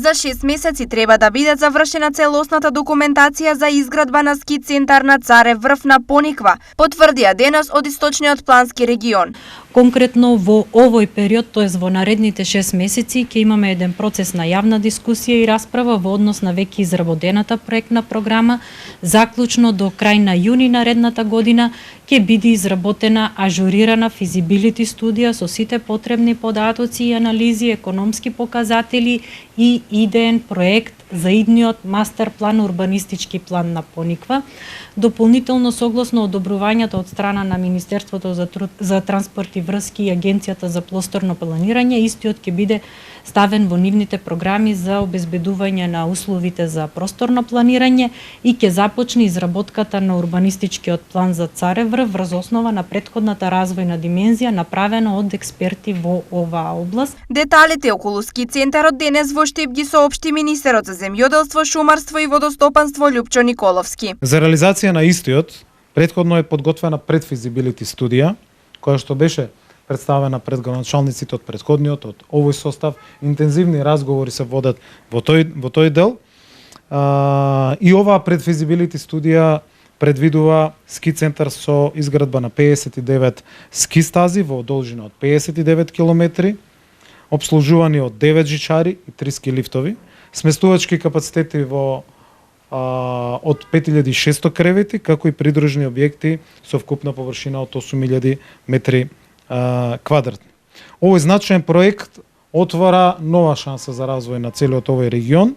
За 6 месеци треба да биде завршена целосната документација за изградба на ски центар на Царев врв на Пониква, потврдија денес од Источниот плански регион. Конкретно во овој период, тоест во наредните 6 месеци, ќе имаме еден процес на јавна дискусија и расправа во однос на веќе изработената проектна програма. Заклучно до крај на јуни наредната година ќе биде изработена ажурирана физибилити студија со сите потребни податоци и анализи, економски показатели и идеен проект за идниот мастер план, урбанистички план на Пониква. Дополнително согласно одобрувањето од страна на Министерството за транспорт и врски и Агенцијата за просторно планирање, истиот ќе биде ставен во нивните програми за обезбедување на условите за просторно планирање и ќе започне изработката на урбанистичкиот план за Царев врв врз основа на претходната развојна димензија направена од експерти во оваа област. Деталите околу ски центарот денес во Штип ги соопшти министерот за земјоделство, шумарство и водостопанство Љупчо Николовски. За реализација на истиот, претходно е подготвена предфизибилити студија, која што беше представена пред градоначалниците од претходниот, од овој состав. Интензивни разговори се водат во тој дел. И оваа предфизибилити студија предвидува ски центар со изградба на 59 ски стази во должина од 59 километри, обслужувани од 9 жичари и 3 ски лифтови, сместувачки капацитети од 5600 кревети, како и придружни објекти со вкупна површина од 8000 метри квадратни. Овој значаен проект отвара нова шанса за развој на целиот овој регион,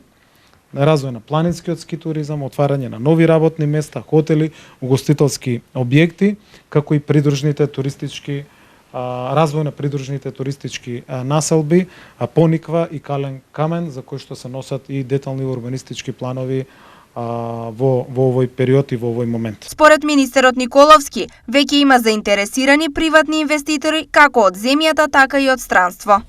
на развој на планинскиот ски туризам, отварање на нови работни места, хотели, угостителски објекти, како и придружните туристички развој на придружните туристички населби, Пониква и Кален Камен, за кои што се носат и детални урбанистички планови во овој период и во овој момент. Според министерот Николовски, веќе има заинтересирани приватни инвеститори како од земјата, така и од странство.